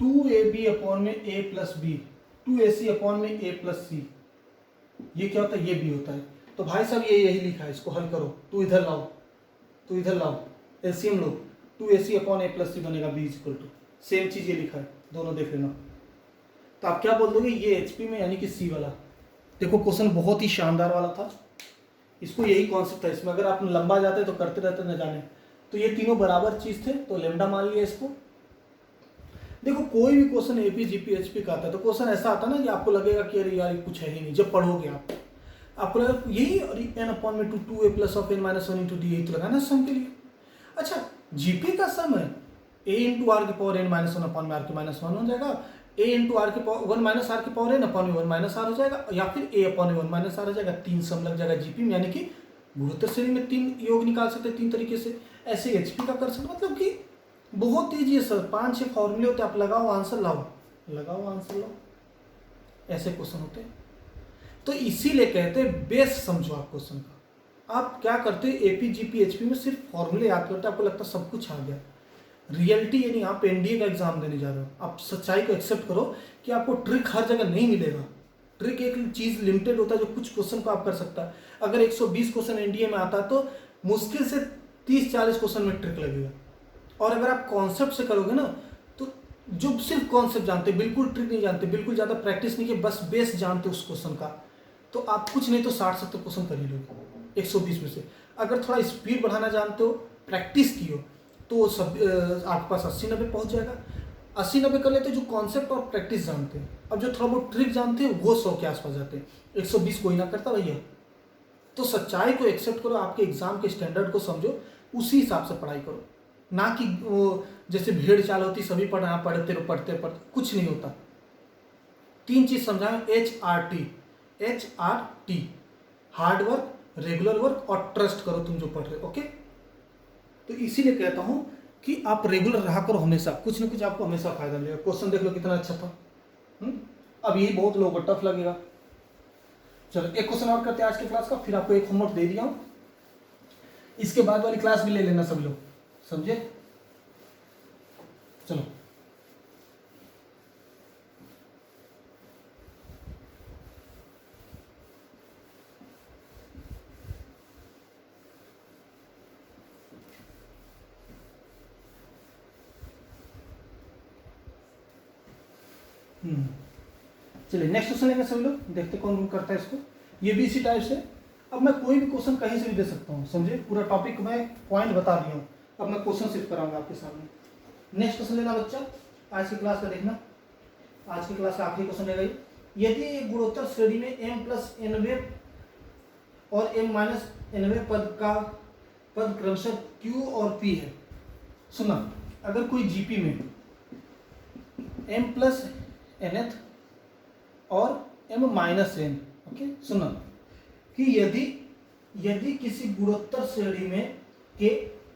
2ab अपॉन में a plus b, 2ac upon में a प्लस c, ये क्या होता है, ये b होता है। तो भाई साहब ये यही लिखा है, इसको हल करो, तू इधर लाओ, तू इधर लाओ, LCM low, 2ac upon a plus c बनेगा b इक्वल टू, सेम चीज ये लिखा है, दोनों देख लेना। तो आप क्या बोल दोगे, ये HP में यानी कि C वाला। देखो क्वेश्चन बहुत ही शानदार वाला था, इसको यही कॉन्सेप्ट था, इसमें अगर आप लंबा जाते तो करते रहते न जाने। तो ये तीनों बराबर चीज थे, तो लेमडा मान लिया इसको। देखो कोई भी क्वेश्चन AP GP HP का आता है तो क्वेश्चन ऐसा आता है ना कि आपको लगेगा कि अरे यार कुछ है ही नहीं, जब पढ़ोगे आपको लगेगा यही n अपॉन में 2a plus of n minus 1 into D, यही तो लगाना सम के लिए। अच्छा जीपी का सम है a इंटू आर के पावर n माइनस 1 अपॉन में आर के माइनस 1 हो जाएगा, a इंटू आर के पावर 1 माइनस आर के पावर n अपॉन में 1 माइनस आर हो जाएगा, या फिर a अपॉन में 1 माइनस आर हो जाएगा। 3 सम लग जाएगा जीपी में, यानी कि गुणोत्तर श्रेणी में 3 योग निकाल सकते हैं 3 तरीके से। ऐसे एचपी का कर सकते, मतलब कि बहुत ईजी है सर, 5-6 फॉर्मूले होते हैं, आप लगाओ आंसर लाओ, लगाओ आंसर लाओ, ऐसे क्वेश्चन होते हैं। तो इसीलिए कहते हैं बेस समझो आप क्वेश्चन का। आप क्या करते हैं एपी जीपी एचपी में सिर्फ फॉर्मूले याद करते हैं, आपको लगता है सब कुछ आ गया। रियलिटी यानी आप एनडीए का एग्जाम देने जा रहे हो, आप सच्चाई को एक्सेप्ट करो कि आपको ट्रिक हर जगह नहीं मिलेगा। ट्रिक एक चीज लिमिटेड होता है जो कुछ क्वेश्चन को आप कर सकता है। अगर 120 क्वेश्चन एनडीए में आता है तो मुश्किल से 30-40 क्वेश्चन में ट्रिक लगेगा। और अगर आप कॉन्सेप्ट से करोगे ना, तो जो सिर्फ कॉन्सेप्ट जानते, बिल्कुल ट्रिक नहीं जानते, बिल्कुल ज़्यादा प्रैक्टिस नहीं किए, बस बेस जानते उस क्वेश्चन का, तो आप कुछ नहीं तो 60-70 क्वेश्चन कर ही लोगे 120 में से। अगर थोड़ा स्पीड बढ़ाना जानते हो, प्रैक्टिस की हो, तो सब आपके पास 80-90 पहुँच जाएगा। 80-90 कर लेते जो कॉन्सेप्ट और प्रैक्टिस जानते हैं। अब जो थोड़ा बहुत ट्रिक जानते हैं वो 100 के आसपास जाते हैं, 120 कोई ना करता भैया। तो सच्चाई को एक्सेप्ट करो, आपके एग्जाम के स्टैंडर्ड को समझो, उसी हिसाब से पढ़ाई करो, ना कि वो जैसे भीड़ चाल होती सभी पढ़ना पढ़ते पढ़ते कुछ नहीं होता। 3 चीज समझाएं, HRT, hard work, regular work और ट्रस्ट करो तुम जो पढ़ रहे हो, ओके। तो इसीलिए कहता हूं कि आप रेगुलर रहा करो, हमेशा कुछ ना कुछ आपको हमेशा फायदा मिलेगा। क्वेश्चन देख लो कितना अच्छा था। अब यही बहुत लोगों को टफ लगेगा। चलो एक क्वेश्चन और करते हैं आज की क्लास का, फिर आपको एक होमवर्क दे दिया हूं, इसके बाद वाली क्लास भी ले लेना सब लोग, समझे। चलो चलिए नेक्स्ट क्वेश्चन लेंगे सभी लोग, देखते कौन कौन करता है इसको। ये भी इसी टाइप से। अब मैं कोई भी क्वेश्चन कहीं से भी दे सकता हूँ, समझे। पूरा टॉपिक मैं पॉइंट बता दिया हूँ, अब मैं क्वेश्चन सिर्फ कराऊंगा आपके सामने। नेक्स्ट क्वेश्चन लेना बच्चा, आज की क्लास का देखना, आज की क्लास का आखिरी क्वेश्चन लेगा। यदि गुणोत्तर श्रेणी में m प्लस nवें और m माइनस nवें पद क्रमशः q और p है। सुना, अगर कोई जीपी में m प्लस nth और m माइनस n, ओके, सुना कि यदि किसी गुणोत्तर श्रेणी में के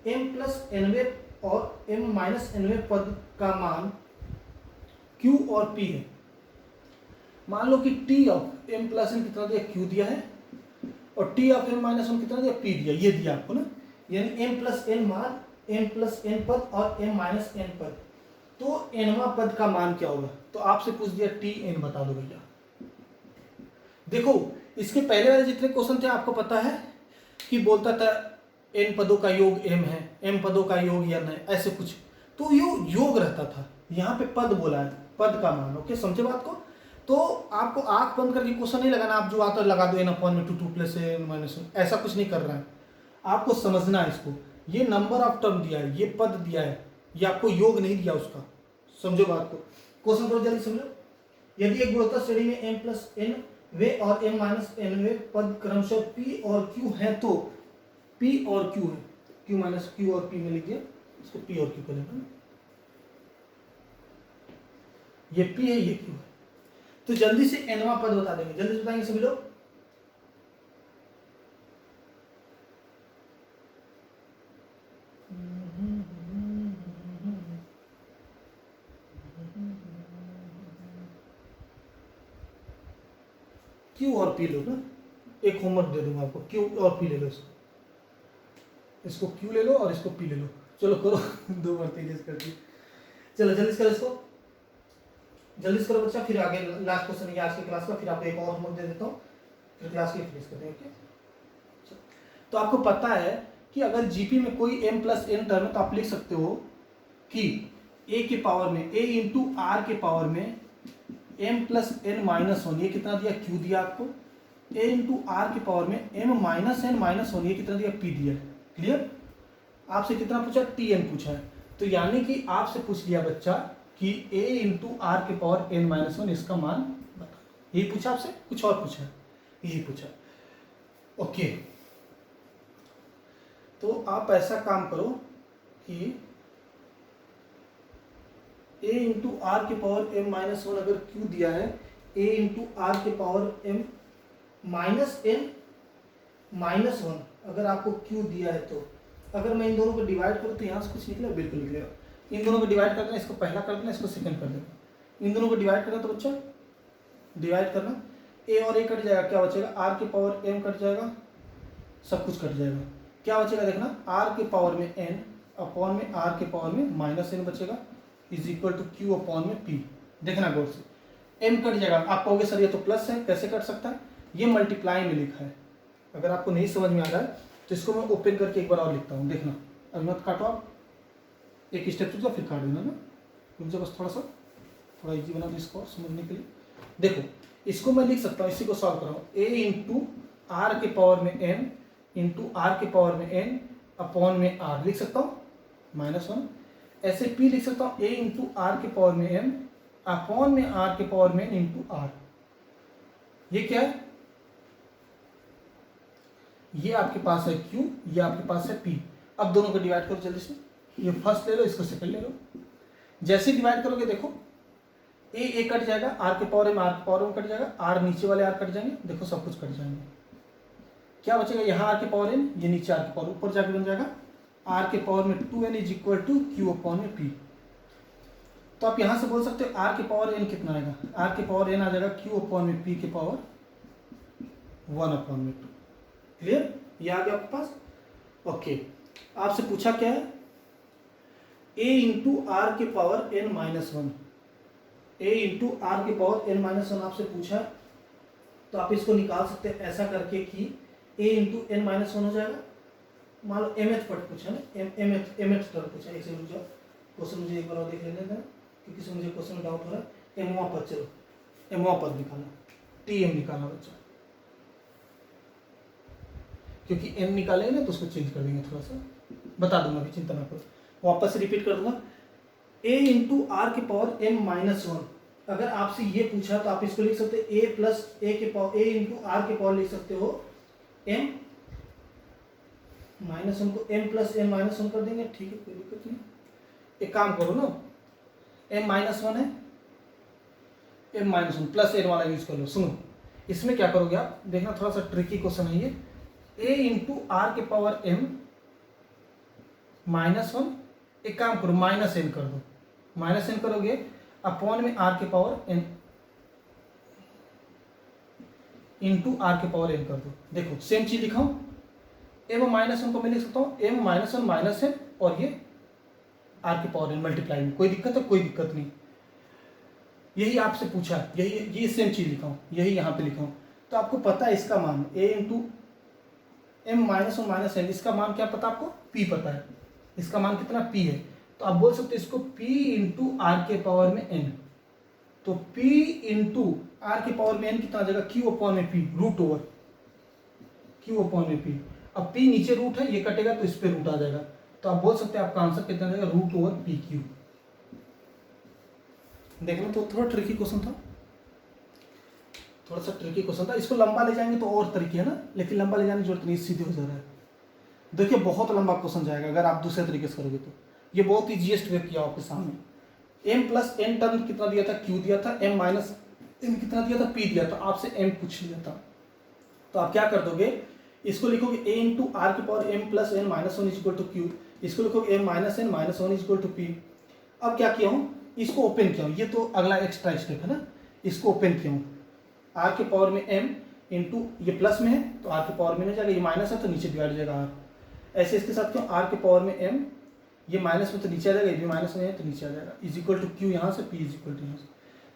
m प्लस nवें और m माइनस nवें पद का मान q और p है। मान लो कि t of m plus n कितना दिया, q दिया है, और t of m minus one कितना दिया, पी दिया, ये दिया आपको ना, यानी एम प्लस एन मान, एम प्लस एन पद और एम माइनस एन पद, तो एनवा पद का मान क्या होगा, तो आपसे पूछ दिया टी एन बता दो भैया। देखो इसके पहले वाले जितने क्वेश्चन थे आपको पता है कि बोलता था एन पदों का योग एम है, एम पदों का योग एन है, ऐसे कुछ, तो योग रहता था, यहाँ पे पद बोला है, पद का मान। ओके, समझे बात को। तो आपको आंख बंद करके क्वेश्चन नहीं लगाना, आप जो आता है लगा दो एन अपॉन में two plus n minus one, ऐसा कुछ नहीं कर रहा है, आपको समझना है इसको। ये नंबर ऑफ टर्म दिया है, ये पद दिया है, ये आपको योग नहीं दिया उसका, समझो बात को। क्वेश्चन थोड़ा जल्दी समझो। यदि एक गुणोत्तर श्रेणी में m प्लस एन वे और m माइनस एन वे पद क्रमशः p और q है, तो p और q है, q माइनस q और p में लिख दिया, इसको p और q कर लेना, ये p है ये q है। तो जल्दी से nवा पद बता देंगे, जल्दी से बताएंगे सभी लोग। Q और P लो ना, एक होमवर्क दे दूंगा आपको, Q और P ले लो, इसको Q ले लो और इसको P ले लो, चलो करो। 2 बार तेज कर दी, चलो जल्दी से करो इसको, जल्दी से करो बच्चा, फिर आगे लास्ट क्वेश्चन है आज की क्लास का, फिर आपको एक और होमवर्क दे देता हूँ, फिर क्लास की फिनिश करते हैं। ओके, तो आपको पता है कि अगर जीपी में कोई m प्लस एन टर्म है तो आप लिख सकते हो कि a के पावर में a इंटू आर के पावर में m plus n minus one, ये कितना दिया, q दिया आपको, a इंटू आर के पावर में m minus n minus one, ये कितना दिया, p दिया। क्लियर। आपसे कितना पूछा, tn पूछा है, तो यानी कि आपसे पूछ लिया बच्चा कि a इंटू आर के पावर n माइनस वन, इसका मान बता, यही पूछा आपसे, कुछ और पूछा, यही पूछा। ओके, तो आप ऐसा काम करो कि a इंटू आर के पावर m माइनस वन अगर q दिया है, a इंटू आर के power m minus n minus one अगर आपको q दिया है, तो अगर मैं इन दोनों को डिवाइड करूँ तो यहाँ से कुछ निकलेगा, बिल्कुल निकलेगा। इन दोनों को डिवाइड कर देना, इसको पहला कर देना, इसको सेकंड कर देना, इन दोनों को डिवाइड करना, तो बच्चा डिवाइड करना, a और a कट जाएगा, क्या बचेगा, r के पावर m कट जाएगा, सब कुछ कट जाएगा, क्या बचेगा देखना, r के पावर में n अपॉन में r के पावर में माइनस n बचेगा, is equal to q upon में p। देखना गौर से, m कट जाएगा, आप कहोगे सर ये तो प्लस है, कैसे कट सकता है, ये मल्टीप्लाई में लिखा है, अगर आपको नहीं समझ में आ रहा है तो इसको मैं ओपन करके एक बार और लिखता हूँ, देखना, अभी मत काटो आप, एक स्टेप चुका फिर काट देना ना, मुझे बस थोड़ा इजी बना दो इसको समझने के लिए। देखो इसको मैं लिख सकता हूँ, इसी को सॉल्व कराऊँ, a इंटू आर के पावर में n इंटू आर के पावर में n अपॉन में r लिख सकता हूँ माइनस वन, ऐसे p लिख सकता हूँ a इंटू आर के पावर में n अपॉन में r के पावर में n इंटू r। ये क्या है, ये आपके पास है q, ये आपके पास है p। अब दोनों को डिवाइड करो जल्दी से, ये फर्स्ट ले लो, इसको सेकंड ले लो, जैसे डिवाइड करोगे देखो a कट जाएगा, r के पावर में r के पावर में कट जाएगा, r नीचे वाले r कट जाएंगे, देखो सब कुछ कट जाएंगे, क्या बचेगा, यहाँ r के पावर n, ये नीचे r के पावर, ऊपर जाके बन जाएगा r के पावर में 2n is equal to q upon में p। तो आप यहाँ से बोल सकते हो r के पावर n कितना आएगा, r के पावर n आ जाएगा q अपॉन में p के पावर 1 अपॉन में 2। क्लियर, ये आ गया आपके पास। ओके, आपसे पूछा क्या है, a इंटू आर के power n minus one, a into r के पावर n माइनस वन आपसे पूछा है, तो आप इसको निकाल सकते हैं ऐसा करके कि a into n minus one हो जाएगा। मान लो mth पट पूछा ना, mth टर्म पूछा, एक से रुक जाओ, क्वेश्चन मुझे एक बार और देख लेने देना, क्योंकि मुझे क्वेश्चन में डाउट हो रहा है। mवा पद, चलो mवा पद निकालना, tm निकालना बच्चा, क्योंकि m निकालेंगे ना तो उसको चेंज कर देंगे, थोड़ा सा बता दूंगा, अभी चिंता ना करो, वापस से रिपीट कर दूंगा। a इंटू आर के पावर m माइनस वन, अगर आपसे ये पूछा तो आप इसको लिख सकते हैं a प्लस a के पावर, a इंटू आर के पावर लिख सकते हो m माइनस वन को m plus n minus one कर देंगे, ठीक है, कोई दिक्कत नहीं। एक काम करो ना, m माइनस वन है, m minus one plus n वाला यूज कर लो। सुनो इसमें क्या करोगे आप, देखना थोड़ा सा ट्रिकी क्वेश्चन है ये, a इंटू आर के पावर m माइनस वन, एक काम करो माइनस n कर दो, माइनस n करोगे अपॉन में r के पावर n, इंटू आर के पावर एन कर दो। देखो सेम चीज लिखाऊं, एम माइनस एन को मैं लिख सकता हूँ m minus one minus n और ये आर के पावर एन मल्टीप्लाई में। कोई दिक्कत है? कोई दिक्कत नहीं। यही आपसे पूछा, यही ये सेम चीज लिखा हूँ, यही यहाँ पे लिखा हूँ। तो आपको पता है इसका मान A into M minus one minus N, इसका मान क्या पता आपको? पी पता है। इसका मान कितना? पी है। तो आप बोल सकते हो इसको पी इंटू आर के पावर में एन। तो P इंटू आर के पावर में एन कितना आ जाएगा? क्यू अपॉन में p, root over q upon में पी। अब P नीचे रूट है, ये कटेगा तो इस पे रूट आ जाएगा। तो आप बोल सकते हैं आपका आंसर कितना आ जाएगा? Root over p q. देखना तो थोड़ा ट्रिकी क्वेश्चन था, थोड़ा सा ट्रिकी क्वेश्चन था। इसको लंबा ले जाएंगे तो और तरीके है ना, लेकिन लंबा ले जाने की जरूरत नहीं, सीधे हो जा रहा है। देखिए बहुत लंबा क्वेश्चन जाएगा अगर आप दूसरे तरीके से करोगे तो। ये बहुत ईजीएस्ट वे किया आपके सामने। m प्लस एन टर्म कितना दिया था? q दिया था। m माइनस एन कितना दिया था? p दिया था। आपसे m पूछ लिया था, तो आप क्या कर दोगे? इसको लिखोगे a इंटू आर की power m plus n minus one is equal to q. इसको लिखोगे m minus n minus one is equal to p. अब क्या किया हूँ? इसको ओपन किया हूँ, ये तो अगला एक्स्ट्रा स्टेप है ना। इसको ओपन किया हूँ, आर के पावर में m इंटू ये प्लस में है तो आर के पावर में नहीं जाएगा, ये माइनस है तो नीचे डिवाइड हो जाएगा आर। ऐसे इसके साथ क्यों? आर के पावर में m, ये माइनस में तो नीचे आ जाएगा, ये भी माइनस में है तो नीचे आ जाएगा, इज इक्वल टू क्यू यहाँ से, पी इज इक्वल टू यहाँ से।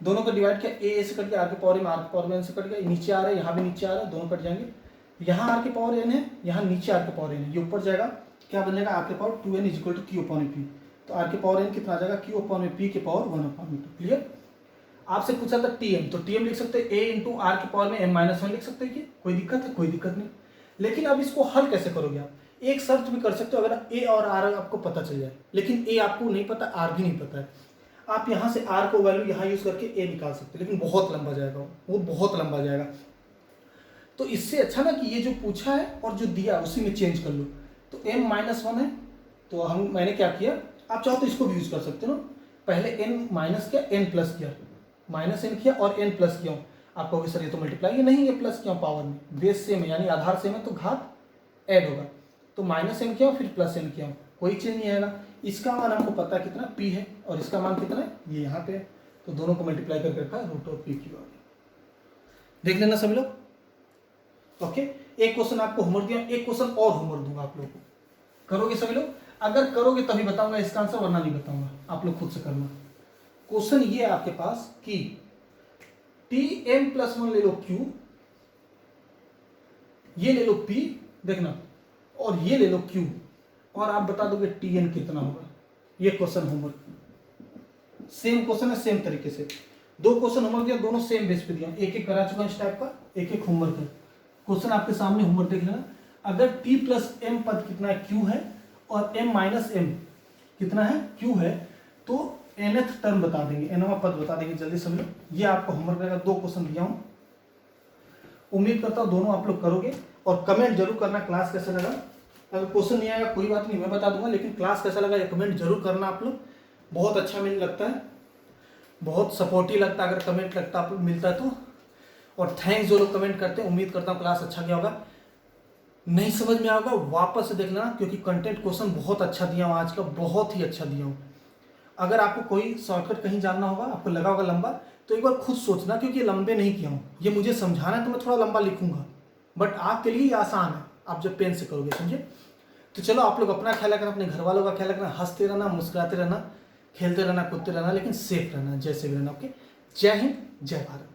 दोनों को डिवाइड किया, ए से कट गया, आर के पावर में आर के पावर में एन से कट गया, नीचे आ रहा है, यहाँ भी नीचे आ रहा है, दोनों कट जाएंगे। यहाँ आर के पावर एन है, यहाँ नीचे आर के पावर एन है, ये ऊपर जाएगा, क्या बन जाएगा? आर के power two n is equal to q upon p. तो आर के पावर एन कितना आ जाएगा? क्यू अपॉन पी के power one upon two. Clear? आपसे पूछा था टी एम, तो टी एम लिख सकते हैं ए इंटू आर के पावर में एम माइनस वन लिख सकते हैं। कोई दिक्कत है? कोई दिक्कत नहीं। लेकिन अब इसको हल कैसे करोगे आप? एक शर्त भी कर सकते हो, अगर ए और आर आपको पता चल जाए, लेकिन ए आपको नहीं पता, आर भी नहीं पता है, आप यहाँ से आर को वैल्यू यहाँ यूज करके ए निकाल सकते हो, लेकिन बहुत लंबा जाएगा, वो बहुत लंबा जाएगा। तो इससे अच्छा ना कि ये जो पूछा है और जो दिया उसी में चेंज कर लो। तो एम माइनस वन है, तो मैंने क्या किया, आप चाहो तो इसको भी यूज कर सकते हो ना। पहले एन माइनस किया, एन प्लस किया, माइनस एन किया और एन प्लस किया। आप कहोगे सर ये तो मल्टीप्लाई है, नहीं ये प्लस किया पावर में, बेस सेम है यानी आधार सेम है तो घात ऐड होगा। तो माइनस एन किया फिर प्लस एन किया, कोई चेंज नहीं आएगा। इसका मान हमको पता है कितना? पी है, और इसका मान कितना है? ये यहाँ पे है, तो दोनों को मल्टीप्लाई करके रखा रूट ऑफ पी क्यू आ गया। देख लेना सभी लोग। ओके, एक क्वेश्चन आपको होमवर्क दिया, एक क्वेश्चन और होमवर्क दूंगा आप लोगों को, करोगे सभी लोग? अगर करोगे तभी बताऊंगा इसका आंसर, वरना नहीं बताऊंगा, आप लोग खुद से करना। क्वेश्चन ये है आपके पास कि टी एम प्लस वन ले लो क्यू, ये ले लो पी, देखना, और ये ले लो क्यू, और आप बता दोगे टी एन कितना होगा। ये क्वेश्चन होमवर्क, सेम क्वेश्चन है, सेम तरीके से। दो क्वेश्चन होमवर्क दिया, दोनों सेम बेस पे दिया, एक एक करा चुका इस टाइप का, एक एक होमवर्क है। क्वेश्चन आपके सामने, होमवर्क देख लेना। अगर टी प्लस एम पद कितना है? क्यू है, और एम माइनस एम कितना है? क्यू है, तो nth टर्म बता देंगे, nवां पद बता देंगे जल्दी समझो। ये आपको होमवर्क रहेगा, दो क्वेश्चन दिया हूं, उम्मीद करता हूं दोनों आप लोग करोगे। और कमेंट जरूर करना क्लास कैसा लगा। अगर क्वेश्चन नहीं आएगा कोई बात नहीं, मैं बता दूंगा, लेकिन क्लास कैसा लगा ये कमेंट जरूर करना आप लोग। बहुत अच्छा मैंने लगता है, बहुत सपोर्टिव लगता है अगर कमेंट लगता आप लोग मिलता है तो। और थैंक्स जो लोग कमेंट करते हैं, उम्मीद करता हूँ क्लास अच्छा गया होगा। नहीं समझ में आएगा वापस से देख लेना, क्योंकि कंटेंट क्वेश्चन बहुत अच्छा दिया हूँ आज का, बहुत ही अच्छा दिया हूँ। अगर आपको कोई शॉर्टकट कहीं जानना होगा, आपको लगा होगा लंबा, तो एक बार खुद सोचना, क्योंकि ये लंबे नहीं किया हूँ, ये मुझे समझाना है तो मैं थोड़ा लंबा लिखूंगा, बट आपके लिए ये आसान है, आप जब पेन से करोगे, समझे। तो चलो आप लोग अपना ख्याल रखना, अपने घर वालों का ख्याल रखना, हंसते रहना, मुस्कुराते रहना, खेलते रहना, कूदते रहना, लेकिन सेफ रहना, जैसे भी रहना। ओके, जय हिंद, जय भारत।